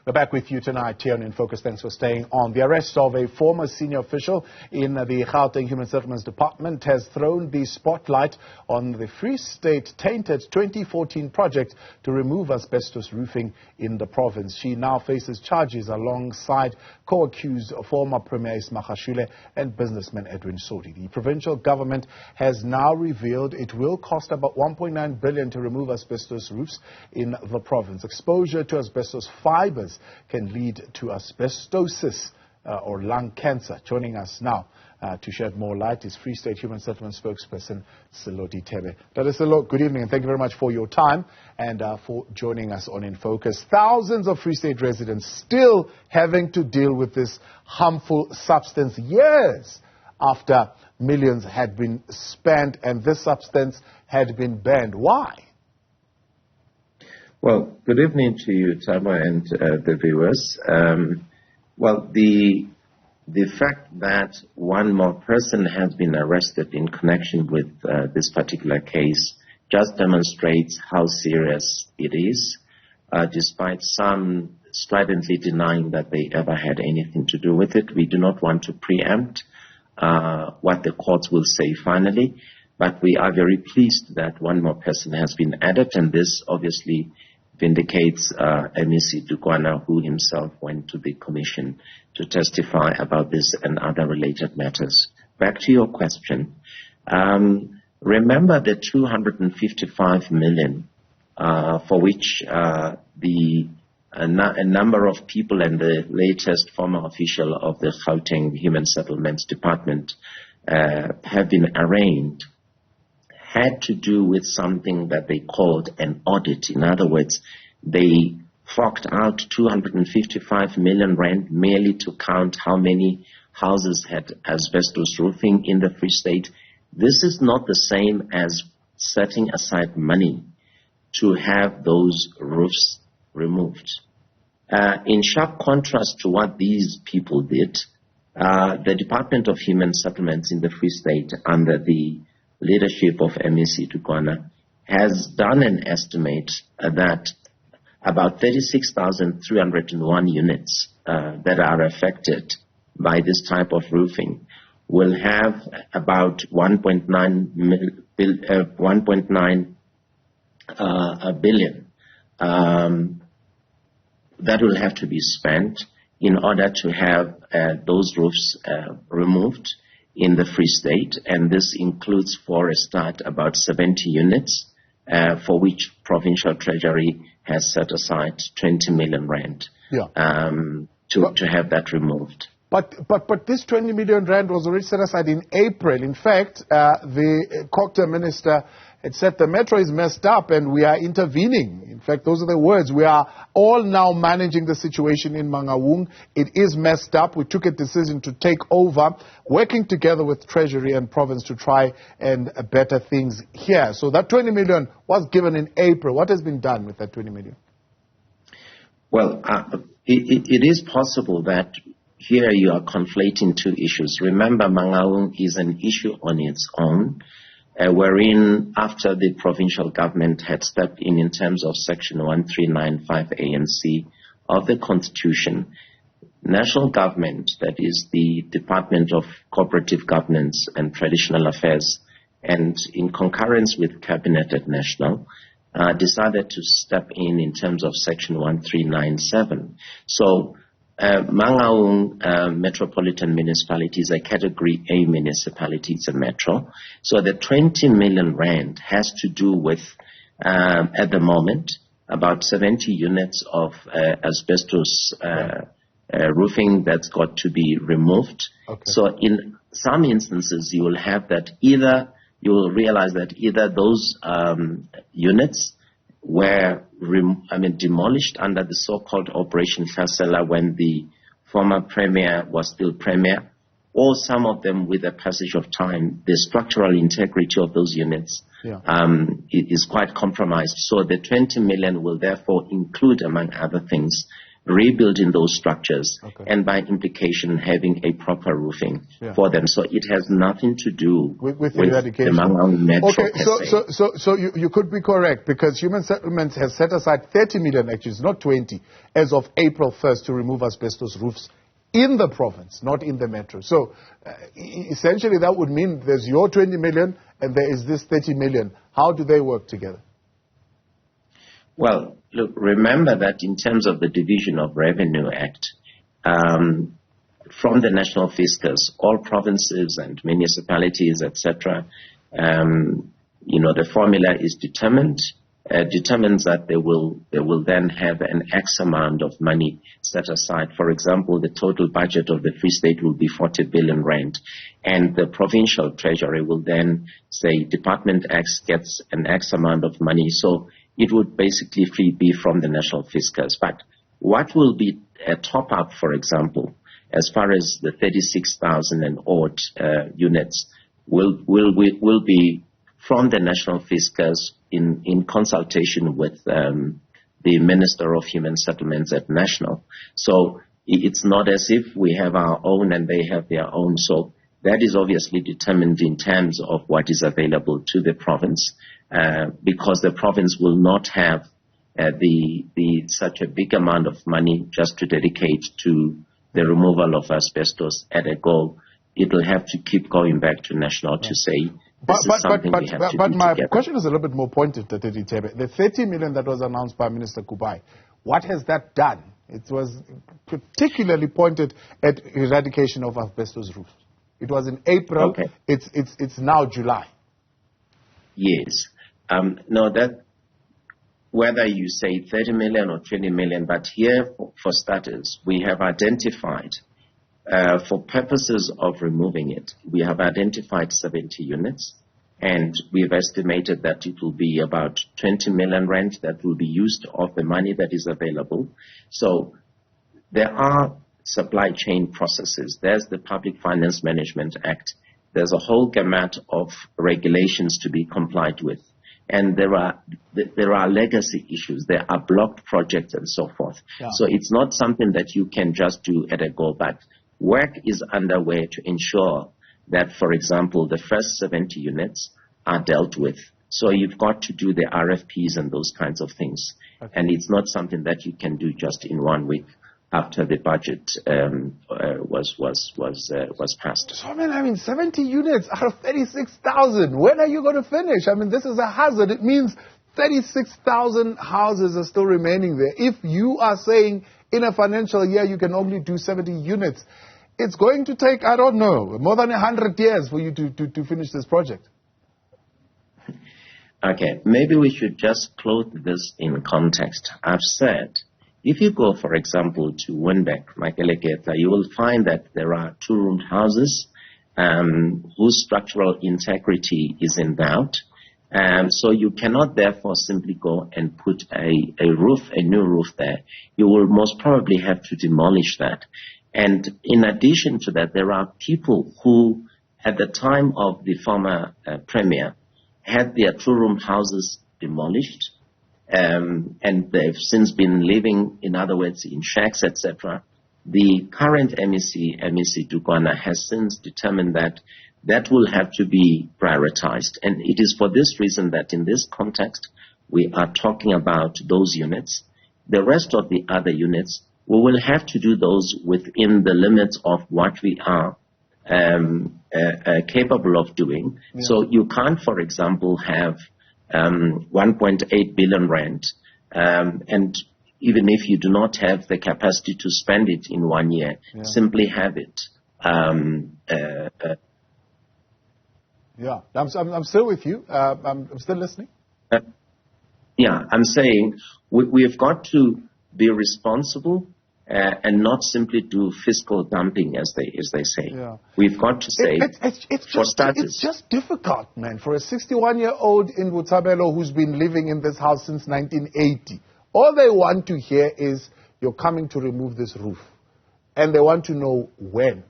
We're back with you tonight here on In Focus. Thanks for staying on. The arrest of a former senior official in the Gauteng Human Settlements Department has thrown the spotlight on the Free State tainted 2014 project to remove asbestos roofing in the province. She now faces charges alongside co-accused former Premier Magashule and businessman Edwin Sodi. The provincial government has now revealed it will cost about 1.9 billion to remove asbestos roofs in the province. Exposure to asbestos fibres can lead to asbestosis or lung cancer. Joining us now to shed more light is Free State Human Settlements spokesperson Sello Dithebe. Dr. Sello, good evening and thank you very much for your time and for joining us on In Focus. Thousands of Free State residents still having to deal with this harmful substance years after millions had been spent and this substance had been banned. Why? Well, good evening to you, Tama, and the viewers. Well, the fact that one more person has been arrested in connection with this particular case just demonstrates how serious it is, despite some stridently denying that they ever had anything to do with it. We do not want to preempt what the courts will say finally, but we are very pleased that one more person has been added, and this obviously vindicates MEC Dukwana, who himself went to the commission to testify about this and other related matters. Back to your question. Remember the 255 million for which a number of people and the latest former official of the Gauteng Human Settlements Department have been arraigned had to do with something that they called an audit. In other words, they forked out 255 million rand merely to count how many houses had asbestos roofing in the Free State. This is not the same as setting aside money to have those roofs removed. In sharp contrast to what these people did, the Department of Human Settlements in the Free State, under the leadership of MEC Dukwana, has done an estimate that about 36,301 units that are affected by this type of roofing will have about 1.9 billion that will have to be spent in order to have those roofs removed in the Free State, and this includes, for a start, about 70 units, for which provincial treasury has set aside 20 million rand to have that removed. But this 20 million rand was already set aside in April. In fact, the Cocktail Minister had said the metro is messed up and we are intervening. In fact, those are the words. We are all now managing the situation in Mangaung. It is messed up. We took a decision to take over, working together with Treasury and Province to try and better things here. So that 20 million was given in April. What has been done with that 20 million? Well, it is possible that here you are conflating two issues. Remember, Mangaung is an issue on its own, wherein after the provincial government had stepped in terms of Section 1395 A and C of the Constitution, national government, that is the Department of Cooperative Governance and Traditional Affairs, and in concurrence with Cabinet at National, decided to step in terms of Section 1397. So Mangaung Metropolitan Municipality is a Category A municipality. It's a metro. So the 20 million rand has to do with, at the moment, about 70 units of asbestos roofing that's got to be removed. Okay. So in some instances, you will have that you will realize that either those units were demolished under the so-called Operation Hlasela when the former premier was still premier, or some of them, with the passage of time, the structural integrity of those units is quite compromised. So the 20 million will therefore include, among other things, rebuilding those structures, and by implication having a proper roofing for them. So it has nothing to do with the Mangaung Metro. Okay, so you could be correct, because Human Settlements has set aside 30 million, actually, it's not 20, as of April 1st to remove asbestos roofs in the province, not in the metro. So essentially that would mean there's your 20 million and there is this 30 million. How do they work together? Well, look, remember that in terms of the Division of Revenue Act, from the National Fiscus, all provinces and municipalities, etc., the formula is determines that they will then have an X amount of money set aside. For example, the total budget of the Free State will be 40 billion rand, and the provincial treasury will then say Department X gets an X amount of money. So it would basically be from the National Fiscus. But what will be a top-up, for example, as far as the 36,000 and odd units will be from the National Fiscus in consultation with the Minister of Human Settlements at National. So it's not as if we have our own and they have their own. So that is obviously determined in terms of what is available to the province, because the province will not have such a big amount of money just to dedicate to the removal of asbestos at a go. It will have to keep going back to National to say, But my question is a little bit more pointed, Dithebe. The 30 million that was announced by Minister Kubai, what has that done? It was particularly pointed at eradication of asbestos roofs. It was in April. Okay. It's now July. Yes. No, that whether you say 30 million or 20 million, but here for starters, we have identified, for purposes of removing it, we have identified 70 units, and we've estimated that it will be about 20 million rand that will be used of the money that is available. So there are supply chain processes. There's the Public Finance Management Act. There's a whole gamut of regulations to be complied with. And there are legacy issues. There are blocked projects and so forth. Yeah. So it's not something that you can just do at a go, but work is underway to ensure that, for example, the first 70 units are dealt with. So you've got to do the RFPs and those kinds of things. Okay. And it's not something that you can do just in 1 week after the budget was passed. So, I mean, 70 units out of 36,000. When are you going to finish? I mean, this is a hazard. It means 36,000 houses are still remaining there. If you are saying in a financial year you can only do 70 units, it's going to take, I don't know, more than 100 years for you to finish this project. Okay, maybe we should just clothe this in context. I've said, if you go, for example, to Winbeck, Makeleketa, you will find that there are two-roomed houses whose structural integrity is in doubt. So you cannot therefore simply go and put a new roof there. You will most probably have to demolish that. And in addition to that, there are people who, at the time of the former Premier, had their two-room houses demolished, and they've since been living, in other words, in shacks, etc. The current MEC Dukwana, has since determined that that will have to be prioritized. And it is for this reason that in this context, we are talking about those units. The rest of the other units, we will have to do those within the limits of what we are capable of doing. Yeah. So you can't, for example, have 1.8 billion rand, and even if you do not have the capacity to spend it in 1 year, simply have it. Yeah, I'm still with you. I'm still listening. I'm saying we've got to be responsible and not simply do fiscal dumping, as they say. Yeah. We've got to say, it's just difficult, man, for a 61-year-old in Botshabelo who's been living in this house since 1980. All they want to hear is, you're coming to remove this roof. And they want to know when.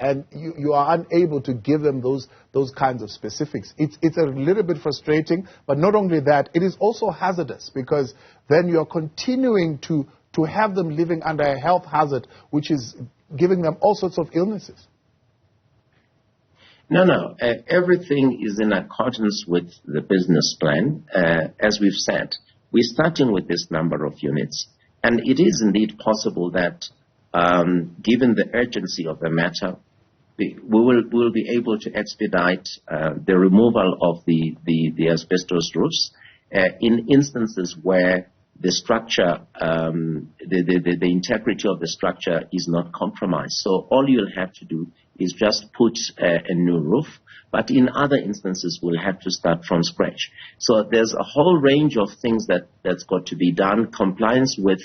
And you are unable to give them those kinds of specifics. It's a little bit frustrating, but not only that, it is also hazardous, because then you are continuing to to have them living under a health hazard which is giving them all sorts of illnesses? No. Everything is in accordance with the business plan. As we've said, we're starting with this number of units. And it is indeed possible that, given the urgency of the matter, we'll be able to expedite the removal of the asbestos roofs in instances where the structure, the integrity of the structure is not compromised. So all you'll have to do is just put a new roof. But in other instances, we'll have to start from scratch. So there's a whole range of things that's got to be done. Compliance with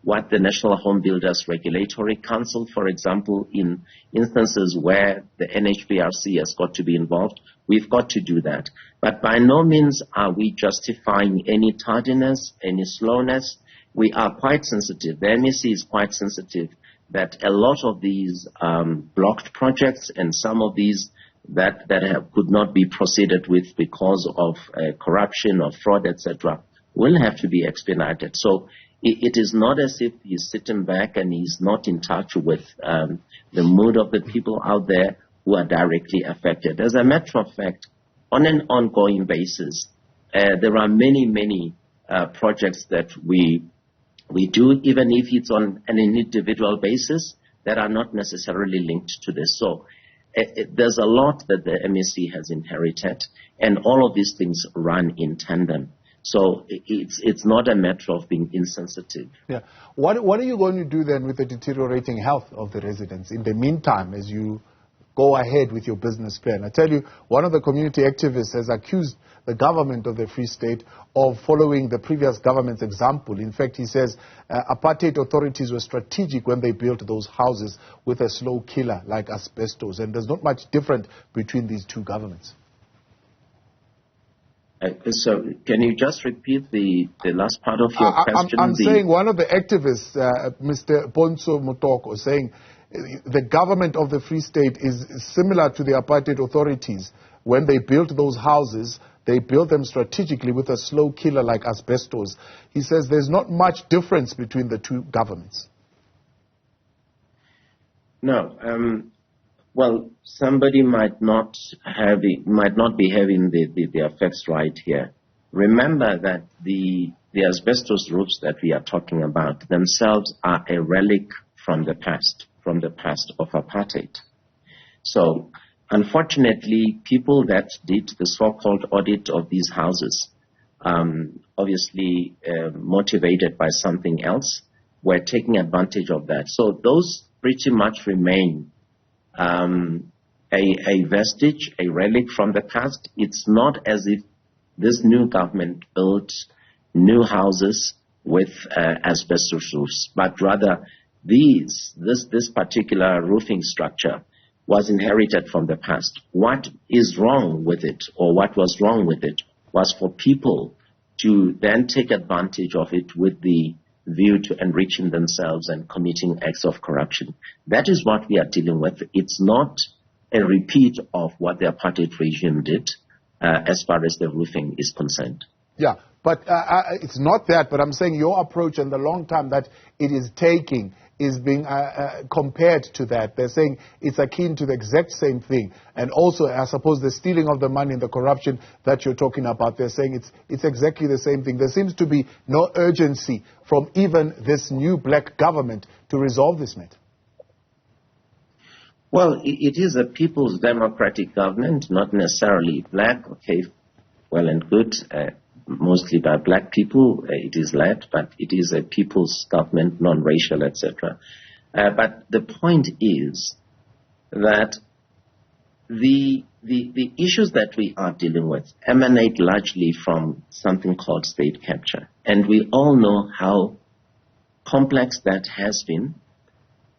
what the National Home Builders Regulatory Council, for example, in instances where the NHBRC has got to be involved, we've got to do that. But by no means are we justifying any tardiness, any slowness. We are quite sensitive. The MEC is quite sensitive that a lot of these blocked projects and some of these that could not be proceeded with because of corruption or fraud, etc., will have to be expedited. So it is not as if he's sitting back and he's not in touch with the mood of the people out there who are directly affected. As a matter of fact, on an ongoing basis, there are many projects that we do, even if it's on an individual basis, that are not necessarily linked to this. So there's a lot that the MEC has inherited, and all of these things run in tandem. So it's not a matter of being insensitive. Yeah. What are you going to do then with the deteriorating health of the residents in the meantime as you go ahead with your business plan? I tell you, one of the community activists has accused the government of the Free State of following the previous government's example. In fact, he says apartheid authorities were strategic when they built those houses with a slow killer like asbestos, and there's not much different between these two governments. So can you just repeat the last part of your question? I'm saying one of the activists, Mr. Ponso Motoko, saying the government of the Free State is similar to the apartheid authorities. When they built those houses, they built them strategically with a slow killer like asbestos. He says there's not much difference between the two governments. No. Well, somebody might not be having the facts right here. Remember that the asbestos roofs that we are talking about themselves are a relic from the past of apartheid. So, unfortunately, people that did the so-called audit of these houses, obviously motivated by something else, were taking advantage of that. So those pretty much remain a vestige, a relic from the past. It's not as if this new government built new houses with asbestos roofs, but rather this particular roofing structure was inherited from the past. What is wrong with it, or what was wrong with it, was for people to then take advantage of it with the view to enriching themselves and committing acts of corruption. That is what we are dealing with. It's not a repeat of what the apartheid regime did as far as the roofing is concerned. Yeah, but it's not that, but I'm saying your approach and the long time that it is taking is being compared to that. They're saying it's akin to the exact same thing. And also, I suppose, the stealing of the money and the corruption that you're talking about, they're saying it's exactly the same thing. There seems to be no urgency from even this new black government to resolve this matter. Well, it is a people's democratic government, not necessarily black. Okay, well and good. Mostly by black people, it is led, but it is a people's government, non-racial, etc. But the point is that the issues that we are dealing with emanate largely from something called state capture. And we all know how complex that has been.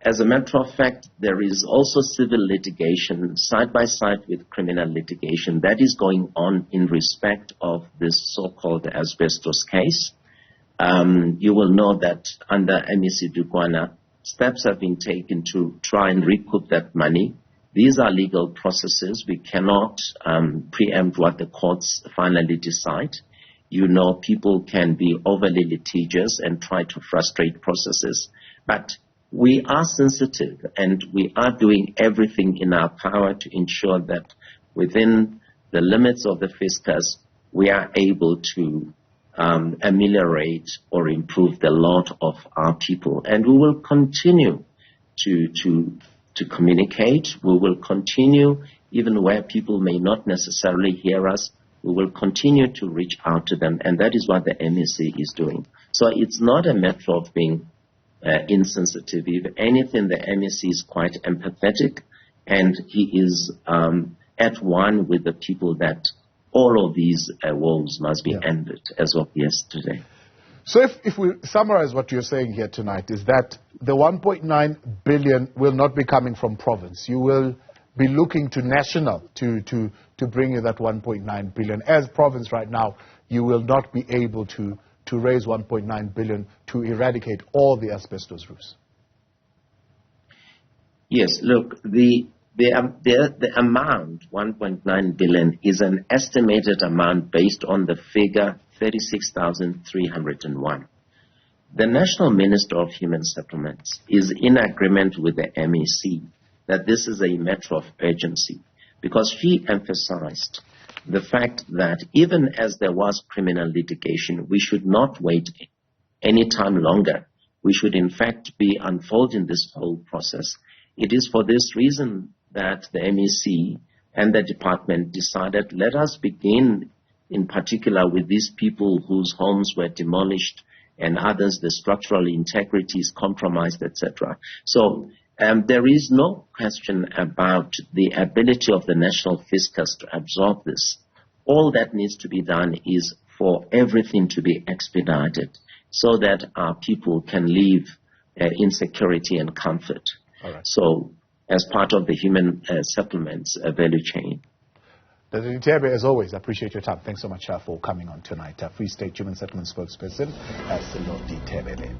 As a matter of fact, there is also civil litigation side by side with criminal litigation that is going on in respect of this so-called asbestos case. You will know that under MEC Dukwana, steps have been taken to try and recoup that money. These are legal processes. We cannot preempt what the courts finally decide. people can be overly litigious and try to frustrate processes. But we are sensitive, and we are doing everything in our power to ensure that within the limits of the fiscus, we are able to ameliorate or improve the lot of our people. And we will continue to communicate. We will continue, even where people may not necessarily hear us, we will continue to reach out to them, and that is what the MEC is doing. So it's not a matter of being insensitive. If anything, the MEC is quite empathetic, and he is at one with the people that all of these woes must be ended as of yesterday. So if we summarize what you're saying here tonight, is that the 1.9 billion will not be coming from province. You will be looking to national to bring you that 1.9 billion. As province right now, you will not be able to raise 1.9 billion to eradicate all the asbestos roofs. Yes, look, the amount, 1.9 billion, is an estimated amount based on the figure 36,301. The National Minister of Human Settlements is in agreement with the MEC that this is a matter of urgency, because he emphasized the fact that even as there was criminal litigation, we should not wait any time longer. We should in fact be unfolding this whole process. It is for this reason that the MEC and the department decided, let us begin in particular with these people whose homes were demolished and others, the structural integrity is compromised, etc. So there is no question about the ability of the national fiscus to absorb this. All that needs to be done is for everything to be expedited so that our people can live in security and comfort. All right. So as part of the human settlements value chain. Dithebe, as always, I appreciate your time. Thanks so much for coming on tonight. Free State Human Settlements Spokesperson, Sello Dithebe.